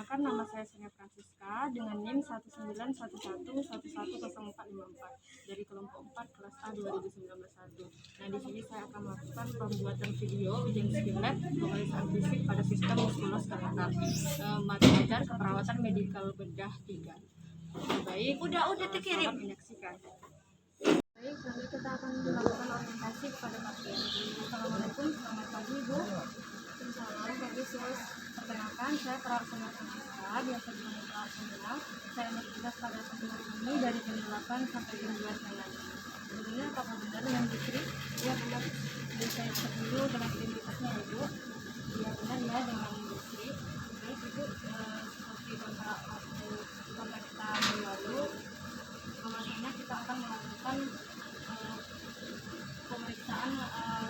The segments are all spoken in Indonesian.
Perkenalkan, nama saya Senia Francisca dengan NIM 19111110454 dari kelompok 4 kelas A 2019-1. Nah, di sini saya akan melakukan pembuatan video ujian skill lab pemeriksaan fisik pada sistem muskulos skeletal, mata ajar keperawatan medikal bedah 3. Baik, selamat menyaksikan. Baik, nanti kita akan melakukan orientasi kepada pasien. Assalamualaikum, selamat pagi Bu. Selamat pagi Sus. Perkenalkan, saya perawat Senia Francisca, biasa dipanggil perawat Senia. Saya bertugas pada sesi ini dari jam 8 sampai jam 12 malam. Sebelumnya apakah benar dengan Bisri? Ya benar. Jadi saya cek dulu dengan identitasnya ya Bu. Ya benar ya dengan Bisri. Baik Ibu, seperti kontrak waktu kita lalu, bahwasanya kita akan melakukan pemeriksaan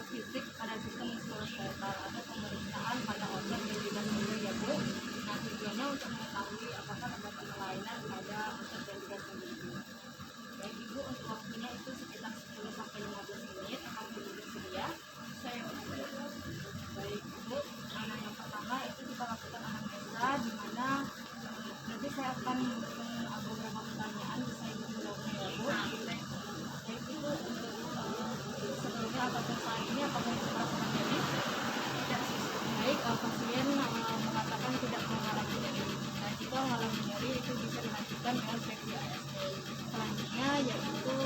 fisik pada sistem muskuloskeletal atau pemeriksaan pada otot dan juga sendi ya Bu. Nah, tujuannya untuk mengetahui apakah terdapat kelainan pada otot dan juga sendi. Baik Ibu, untuk waktunya itu sekitar 10 sampai 15 menit akan duduk sedia. Saya baik Ibu, yang pertama itu kita lakukan anamnesa, di mana nanti saya akan memberikan beberapa pertanyaan, bisa Ibu menjawabnya ya Bu. Baik Ibu, sebelumnya ataupun saat ini apakah Ibu merasakan nyeri? Tidak. Baik, pasien mengatakan tidak mengalami nyeri. Nah, jika mengalami nyeri itu bisa dilanjutkan dengan PPASD. Selanjutnya yaitu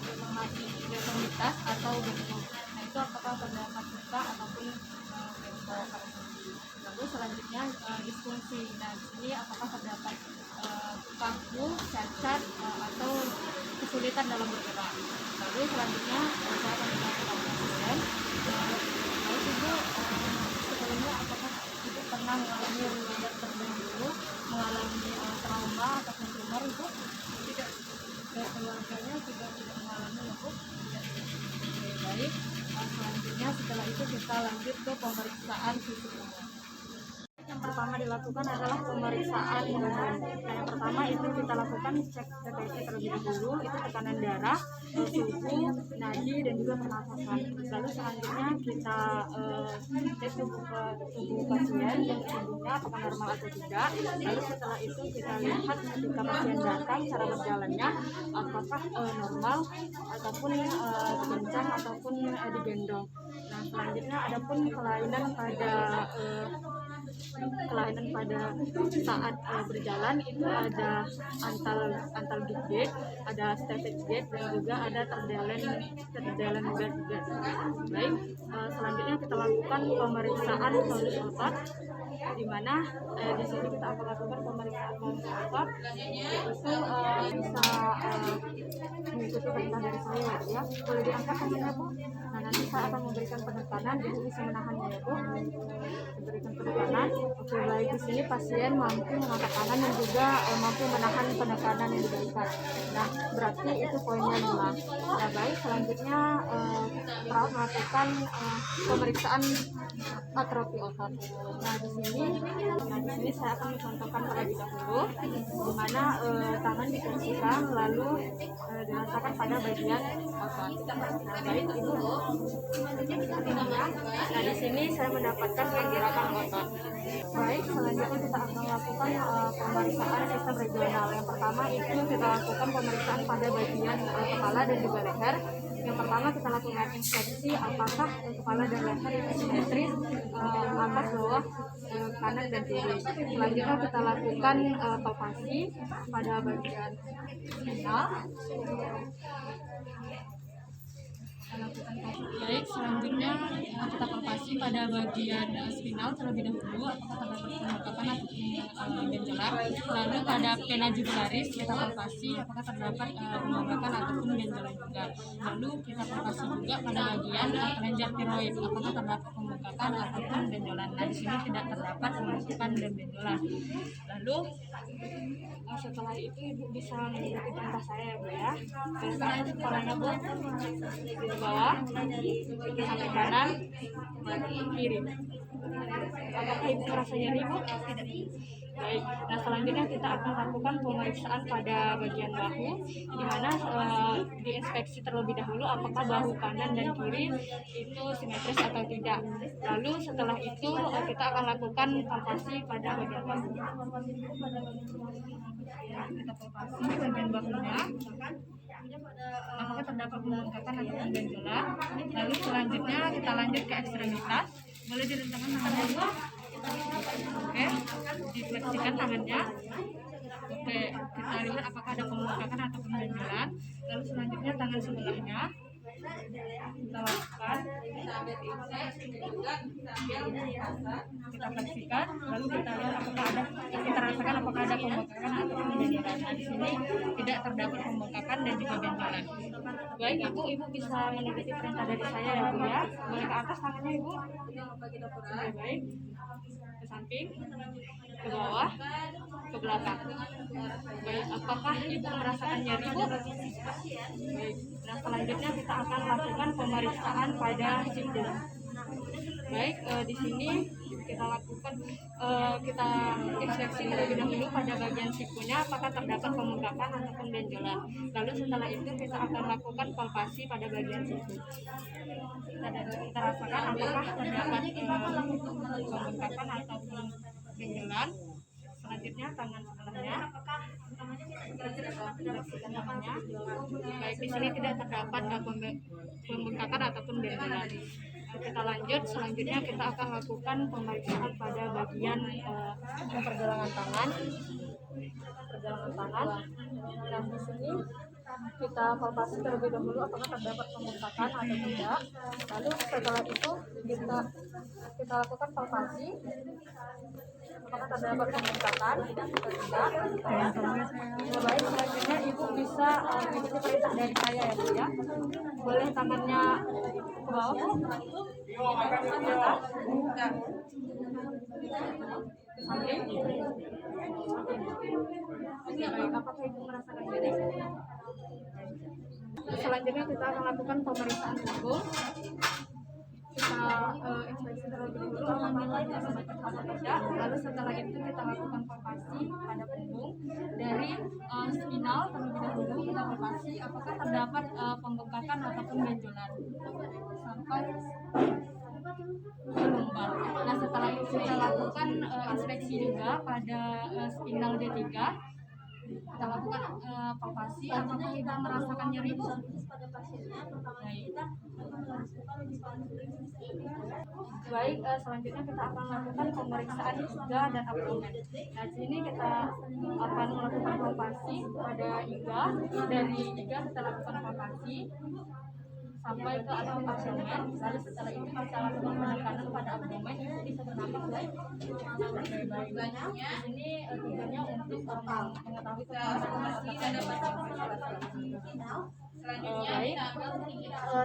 informasi deformitas atau bentuk. Nah, itu apakah terdapat luka ataupun bentuk. Lalu selanjutnya disfungsi. Nah, di sini apakah terdapat kaku, cacat atau kesulitan dalam bergerak. Lalu selanjutnya saya akan menanyakan pasien. Lalu Ibu sebelumnya apakah Ibu pernah mengalami riwayat terdahulu, mengalami trauma ataupun tumor Ibu? Tidak. Dan keluarganya juga tidak mengalami ya Bu? Tidak. Oke, baik. Selanjutnya setelah itu kita lanjut ke pemeriksaan fisik umum. Yang pertama dilakukan adalah pemeriksaan umum. Yang pertama itu kita lakukan cek TTC terlebih dahulu, itu tekanan darah, suhu, nadi dan juga pernafasan. Lalu selanjutnya kita cek tubuh pasien dan tubuhnya apakah normal atau tidak. Lalu setelah itu kita lihat ketika pasien datang cara berjalannya apakah normal ataupun dikencang ataupun digendong. Nah, selanjutnya adapun kelainan pada saat berjalan itu ada antal gait, ada static gait dan juga ada terdelen gait. Baik, selanjutnya kita lakukan pemeriksaan tonus otot, di mana di sini kita akan lakukan pemeriksaan tonus otot, yaitu bisa mengikuti perintah dari saya ya. Boleh diangkat tangannya Bu. Nah, nanti saya akan memberikan penekanan, Ibu bisa menahannya ya Bu. Memberikan penekanan. Oke, baik, di sini pasien mampu mengangkat tangan dan juga mampu menahan penekanan yang diberikan. Nah, berarti itu poinnya 5. Nah, baik, selanjutnya perawat melakukan pemeriksaan atrofi otot. Nah, di sini saya akan mencontohkan terlebih dahulu, di mana tangan diposisikan lalu dirasakan pada bagian otot. Nah, baik Ibu. Nah, di sini saya mendapatkan pergerakan otot. Baik, selanjutnya kita akan melakukan pemeriksaan sistem regional. Yang pertama itu kita lakukan pemeriksaan pada bagian kepala dan juga leher. Yang pertama kita lakukan inspeksi apakah kepala dan leher itu simetris, atas bawah, kanan dan kiri. Selanjutnya kita lakukan palpasi pada bagian spinal. Baik, selanjutnya kita palpasi pada bagian spinal terlebih dahulu apakah terdapat pembengkakan atau benjolan. Lalu pada vena jugularis kita palpasi apakah terdapat pembengkakan ataupun benjolan juga. Lalu kita palpasi juga pada bagian kelenjar tiroid apakah terdapat pembengkakan ataupun benjolan. Nah, di sini tidak terdapat pembengkakan dan benjolan. Lalu setelah itu Ibu bisa mengikuti perintah saya ya Bu ya. Sekarang itu kepalanya Bu di bawah, sampai kanan, kiri. Apakah Ibu merasa nyeri Bu? Tidak. Baik. Nah, selanjutnya kita akan lakukan pemeriksaan pada bagian bahu, di mana diinspeksi terlebih dahulu apakah bahu kanan dan kiri itu simetris atau tidak. Lalu setelah itu kita akan lakukan palpasi pada bagian bahu. Ya, kita palpasi bagian bahunya. Apakah terdapat pembengkakan atau benjolan. Lalu selanjutnya kita lanjut ke ekstremitas. Boleh direntangkan tangannya dulu. Oke, difleksikan tangannya. Oke, kita lihat apakah ada pembengkakan atau benjolan. Lalu selanjutnya tangan sebelahnya kita lakukan, kita fleksikan, lalu kita lihat apakah ada, kita rasakan apakah ada pembengkakan atau benjolan. Nah, di sini tidak terdapat pembengkakan dan juga benjolan. Baik, ibu bisa mengikuti perintah dari saya ya bu ya. Boleh ke atas tangannya ibu. Oke, baik, ke samping, ke bawah, ke belakang. Baik, apakah ibu merasakan nyeri bu? Baik, nah selanjutnya kita akan lakukan pemeriksaan pada siku. Baik, di sini kita lakukan, kita inspeksi terlebih dahulu pada bagian sikunya apakah terdapat pembengkakan ataupun benjolan. Lalu setelah itu kita akan lakukan palpasi pada bagian siku. Kita rasakan apakah terdapat pembengkakan ataupun benjolan. Selanjutnya tangan sebelahnya, tangannya. Baik, di sini tidak terdapat pembengkakan ataupun benjolan. Kita lanjut, selanjutnya kita akan lakukan pemeriksaan pada bagian pergelangan tangan. Dan di sini kita palpasi terlebih dahulu apakah terdapat pembengkakan atau tidak. Lalu setelah itu kita lakukan palpasi apakah terdapat pembengkakan atau tidak. Baik, selanjutnya ibu bisa mengikuti perintah dari saya ya bu ya. Boleh tangannya ke bawah bu. Samping. Oke, baik, apakah ibu merasakan nyeri? Selanjutnya kita akan lakukan pemeriksaan punggung. Kita inspeksi terlebih dahulu apakah ada semacam atau tidak. Lalu setelah itu kita lakukan palpasi pada punggung dari spinal terlebih dahulu. Kita palpasi apakah terdapat pembengkakan ataupun benjolan sampai ke lumbar. Nah, setelah itu kita lakukan inspeksi juga pada spinal D3. Kita lakukan palpasi apakah kita merasakan nyeri bu? Baik, selanjutnya kita akan lakukan pemeriksaan iga dan abdomen. Nah, di sini kita akan melakukan palpasi pada iga. Dari iga kita lakukan palpasi sampai ke abdomen. Lalu setelah itu kita lakukan penekanan pada abdomen. Itu bisa bernafas baik. Di sini tujuannya untuk mengetahui baik.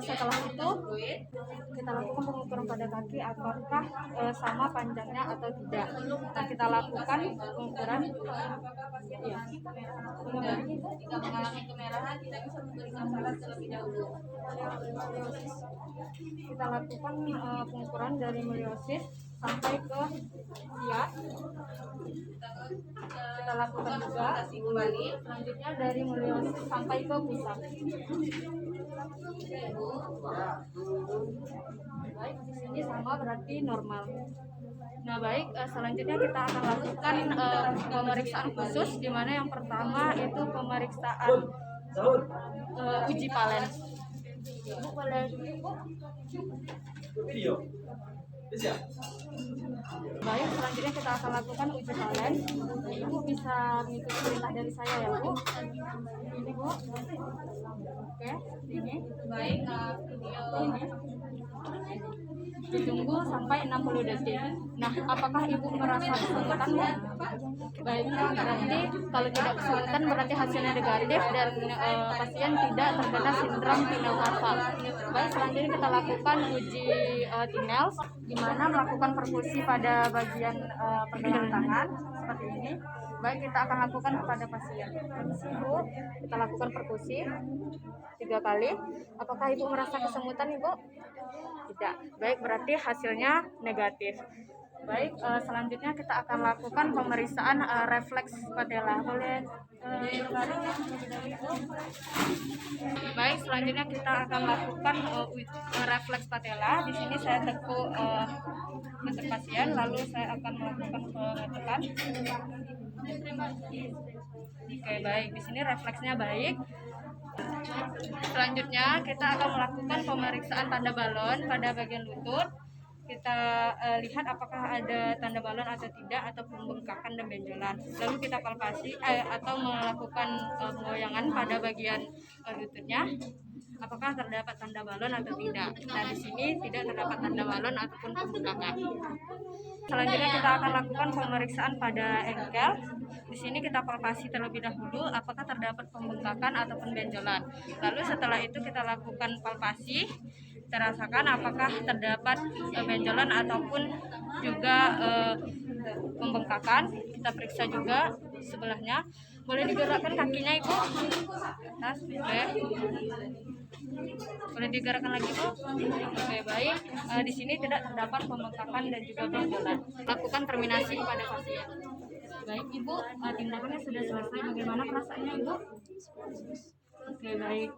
Setelah itu kita lakukan pengukuran pada kaki apakah sama panjangnya atau tidak. Nah, kita lakukan pengukuran. Ya. Jika mengalami kemerahan tidak bisa memberikan syarat terlebih dahulu. Kita lakukan pengukuran dari meliosis sampai ke siat. Kita lakukan juga selanjutnya dari meliosis sampai ke pusat. Baik, di sini sama berarti normal. Nah, baik, selanjutnya kita akan lakukan pemeriksaan khusus, di mana yang pertama itu pemeriksaan uji palen. Ibu boleh duduk, Bu? Video. Baik, selanjutnya kita akan lakukan uji palen. Ibu bisa mengikuti perintah dari saya ya bu. Ini bu. Oke, ini. Baik, ini. Ditunggu sampai 60 detik. Nah, apakah ibu merasa kesulitan bu? Baik, berarti kalau tidak kesulitan berarti hasilnya negatif dan pasien tidak terkena sindrom tinel karpal. Baik, selanjutnya kita lakukan uji tinel, di mana melakukan perkusi pada bagian pergelangan tangan seperti ini. Baik, kita akan lakukan kepada pasien. Ibu, kita lakukan perkusi 3 kali. Apakah ibu merasa kesemutan ibu? Tidak. Baik, berarti hasilnya negatif. Baik, selanjutnya kita akan lakukan pemeriksaan refleks patella. Boleh berbaring ya terlebih dahulu. Baik, selanjutnya kita akan lakukan refleks patella. Di sini saya tekuk untuk pasien, lalu saya akan melakukan pengecekan. Oke, baik. Di sini refleksnya baik. Selanjutnya kita akan melakukan pemeriksaan tanda balon pada bagian lutut. Kita lihat apakah ada tanda balon atau tidak, atau pembengkakan dan benjolan. Lalu kita palpasi atau melakukan penggoyangan pada bagian lututnya, apakah terdapat tanda balon atau tidak. Nah, di sini tidak terdapat tanda balon ataupun pembengkakan. Selanjutnya kita akan lakukan pemeriksaan pada engkel. Di sini kita palpasi terlebih dahulu apakah terdapat pembengkakan ataupun benjolan. Lalu setelah itu kita lakukan palpasi, kita rasakan apakah terdapat benjolan ataupun juga pembengkakan. Kita periksa juga sebelahnya. Boleh digerakkan kakinya, Ibu. Atas, boleh. Boleh digerakkan lagi, Bu. Oke, baik. Di sini tidak terdapat pembengkakan dan juga benjolan. Lakukan terminasi kepada pasien. Baik, Ibu. Tindakannya sudah selesai. Bagaimana perasaannya, Ibu? Oke, baik.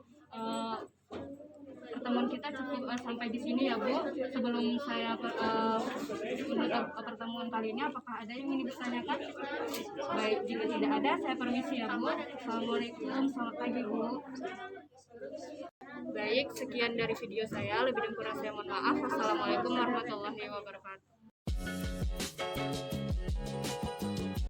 Pertemuan kita cukup sampai di sini ya, Bu. Sebelum saya menutup pertemuan kali ini, apakah ada yang ingin ditanyakan? Baik, jika tidak ada, saya permisi ya, Bu. Assalamualaikum, selamat pagi, Bu. Baik, sekian dari video saya. Lebih dan kurang saya mohon maaf. Wassalamualaikum warahmatullahi wabarakatuh.